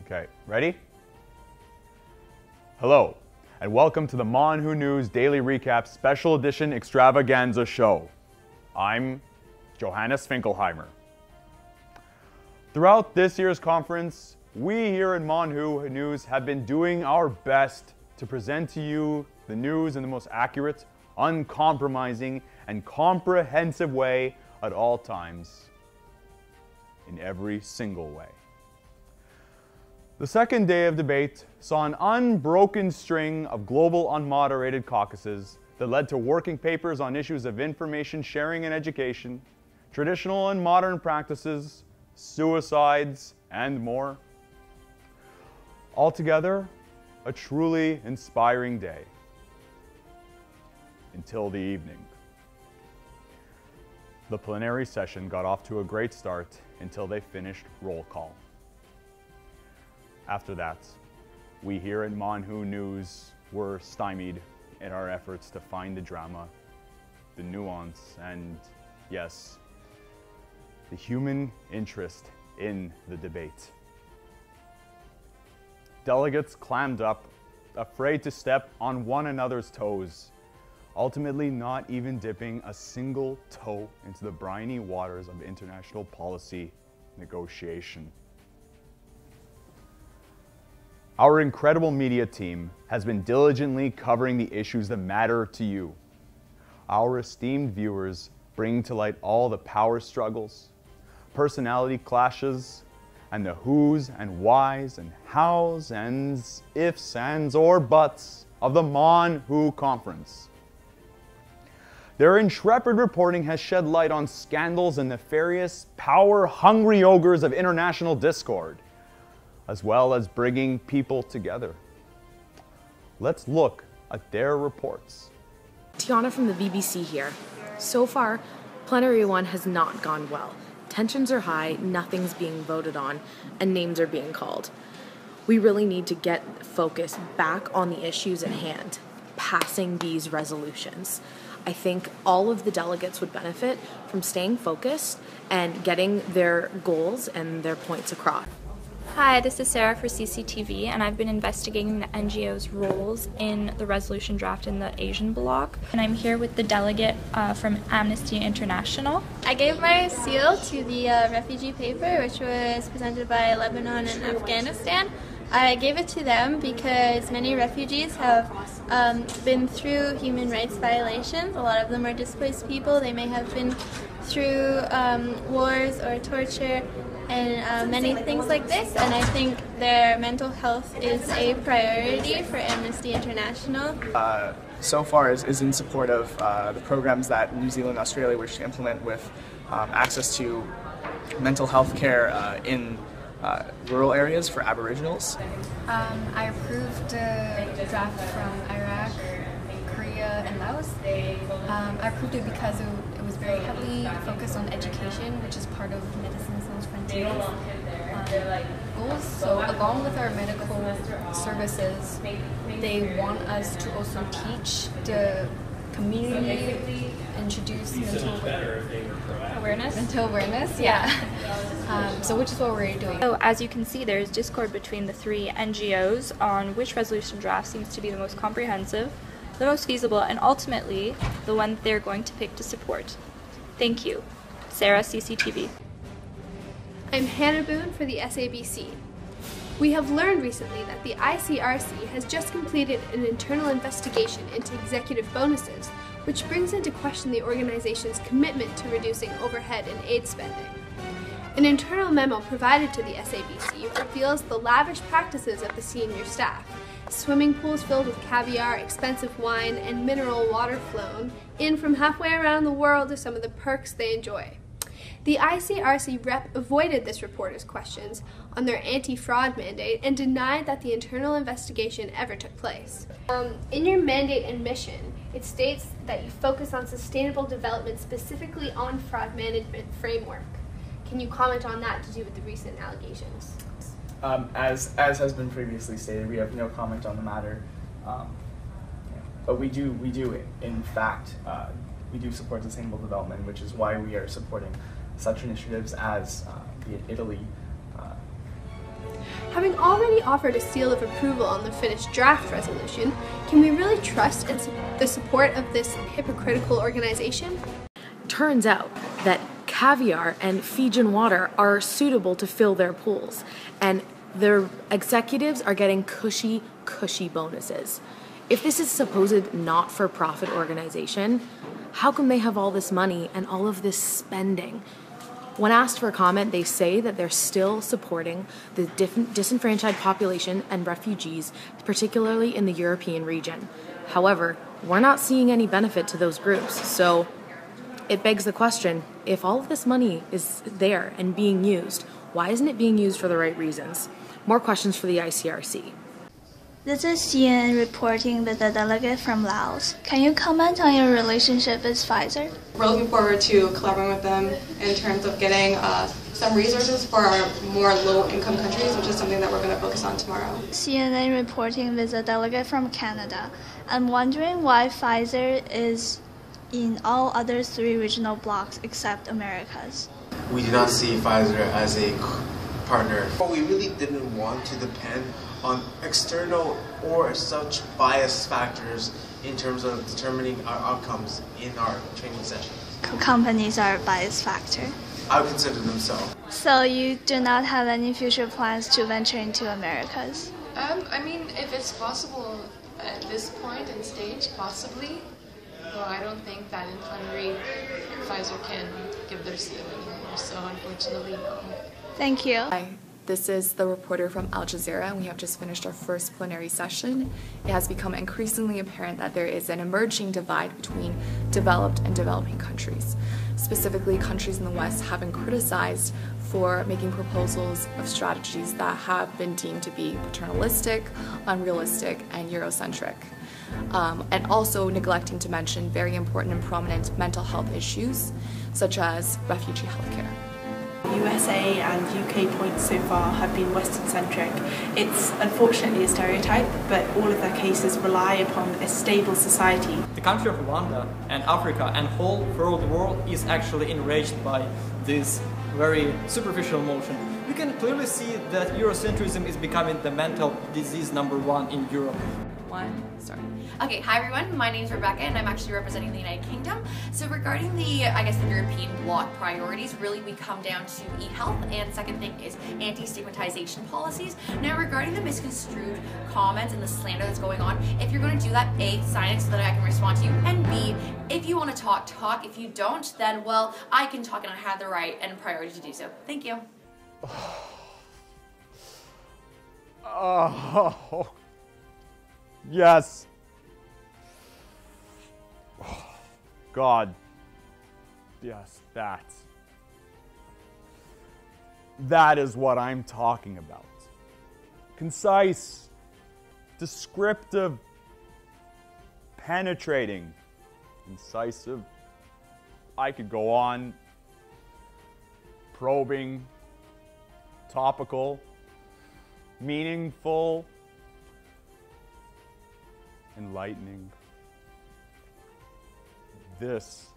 Okay, ready? Hello, and welcome to the MonWHO News Daily Recap Special Edition Extravaganza Show. I'm Johannes Finkelheimer. Throughout this year's conference, we here in MonWHO News have been doing our best to present to you the news in the most accurate, uncompromising, and comprehensive way at all times, in every single way. The second day of debate saw an unbroken string of global unmoderated caucuses that led to working papers on issues of information sharing and education, traditional and modern practices, suicides, and more. Altogether, a truly inspiring day. Until the evening. The plenary session got off to a great start until they finished roll call. After that, we here at MonWHO News were stymied in our efforts to find the drama, the nuance, and yes, the human interest in the debate. Delegates clammed up, afraid to step on one another's toes, ultimately not even dipping a single toe into the briny waters of international policy negotiation. Our incredible media team has been diligently covering the issues that matter to you. Our esteemed viewers bring to light all the power struggles, personality clashes, and the who's and why's and how's and ifs, ands, or buts of the MonWHO conference. Their intrepid reporting has shed light on scandals and nefarious, power-hungry ogres of international discord, as well as bringing people together. Let's look at their reports. Tiana from the BBC here. So far, Plenary 1 has not gone well. Tensions are high, nothing's being voted on, and names are being called. We really need to get focus back on the issues at hand, passing these resolutions. I think all of the delegates would benefit from staying focused and getting their goals and their points across. Hi, this is Sarah for CCTV, and I've been investigating the NGO's roles in the resolution draft in the Asian bloc. And I'm here with the delegate from Amnesty International. I gave my seal to the refugee paper, which was presented by Lebanon and Afghanistan. I gave it to them because many refugees have been through human rights violations. A lot of them are displaced people. They may have been through wars or torture and many things like this, and I think their mental health is a priority for Amnesty International. So far is in support of the programs that New Zealand and Australia wish to implement with access to mental health care in rural areas for Aboriginals. I approved the draft from Iraq, Korea, and Laos. I approved it because it was very heavily focused on education, which is part of Medicine Sans Frontieres goals. So along with our medical services, they want us to also teach the community, introduce mental awareness, yeah. So which is what we're doing. So as you can see, there's discord between the three NGOs on which resolution draft seems to be the most comprehensive, the most feasible, and ultimately the one they're going to pick to support. Thank you. Sarah, CCTV. I'm Hannah Boone for the SABC. We have learned recently that the ICRC has just completed an internal investigation into executive bonuses, which brings into question the organization's commitment to reducing overhead and aid spending. An internal memo provided to the SABC reveals the lavish practices of the senior staff. Swimming pools filled with caviar, expensive wine, and mineral water flown in from halfway around the world are some of the perks they enjoy. The ICRC rep avoided this reporter's questions on their anti-fraud mandate and denied that the internal investigation ever took place. In your mandate and mission, it states that you focus on sustainable development, specifically on fraud management framework. Can you comment on that to do with the recent allegations? As has been previously stated, we have no comment on the matter, but we do in fact we do support sustainable development, which is why we are supporting such initiatives as Italy Having already offered a seal of approval on the finished draft resolution, can we really trust in the support of this hypocritical organization? Turns out that caviar and Fijian water are suitable to fill their pools, and their executives are getting cushy bonuses. If this is supposed not-for-profit organization, how come they have all this money and all of this spending? When asked for comment, they say that they're still supporting the disenfranchised population and refugees, particularly in the European region. However, we're not seeing any benefit to those groups, so it begs the question, if all of this money is there and being used, why isn't it being used for the right reasons? More questions for the ICRC. This is CNN reporting with a delegate from Laos. Can you comment on your relationship with Pfizer? We're looking forward to collaborating with them in terms of getting some resources for our more low-income countries, which is something that we're going to focus on tomorrow. CNN reporting with a delegate from Canada. I'm wondering why Pfizer is in all other 3 regional blocs except Americas. We do not see Pfizer as a partner. But we really didn't want to depend on external or such bias factors in terms of determining our outcomes in our training sessions. Companies are a bias factor. I would consider them so. So you do not have any future plans to venture into Americas? I mean, if it's possible at this point and stage, possibly. Well, I don't think that in Hungary Pfizer can give their seal anymore, so unfortunately, no. Thank you. Hi, this is the reporter from Al Jazeera, and we have just finished our first plenary session. It has become increasingly apparent that there is an emerging divide between developed and developing countries. Specifically, countries in the West have been criticized for making proposals of strategies that have been deemed to be paternalistic, unrealistic, and Eurocentric. And also neglecting to mention very important and prominent mental health issues, such as refugee healthcare. USA and UK points so far have been Western-centric. It's unfortunately a stereotype, but all of their cases rely upon a stable society. The country of Rwanda and Africa and whole third world is actually enraged by this very superficial motion. We can clearly see that Eurocentrism is becoming the mental disease #1 in Europe. Okay, hi everyone, my name is Rebecca and I'm actually representing the United Kingdom. So regarding the European bloc priorities, really we come down to e-health, and second thing is anti-stigmatization policies. Now regarding the misconstrued comments and the slander that's going on, if you're going to do that, A, sign it so that I can respond to you, and B, if you want to talk. If you don't, then well, I can talk and I have the right and priority to do so. Thank you. Oh. Yes. Oh, God. Yes, that is what I'm talking about. Concise, descriptive, penetrating, incisive. I could go on. Probing, topical, meaningful, enlightening. This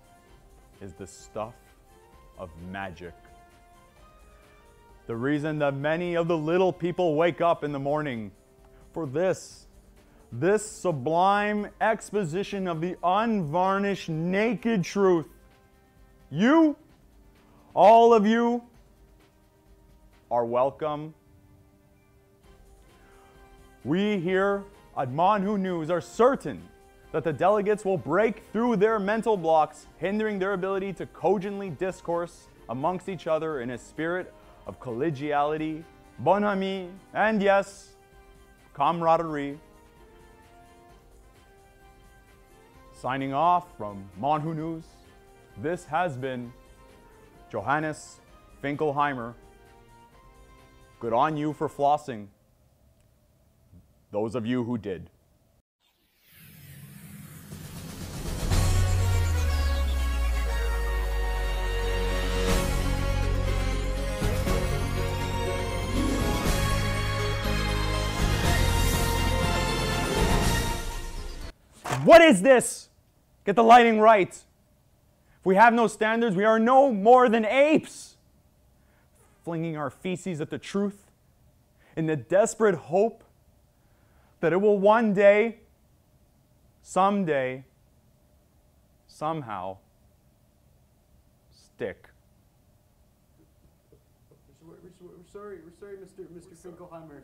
is the stuff of magic. The reason that many of the little people wake up in the morning for this sublime exposition of the unvarnished, naked truth. You, all of you, are welcome. We here at MonWHO News are certain that the delegates will break through their mental blocks, hindering their ability to cogently discourse amongst each other in a spirit of collegiality, bonhomie, and yes, camaraderie. Signing off from MonWHO News, this has been Johannes Finkelheimer. Good on you for flossing. Those of you who did. What is this? Get the lighting right. If we have no standards, we are no more than apes, flinging our feces at the truth in the desperate hope that it will one day, someday, somehow stick. We're sorry, Mr. Finkelheimer.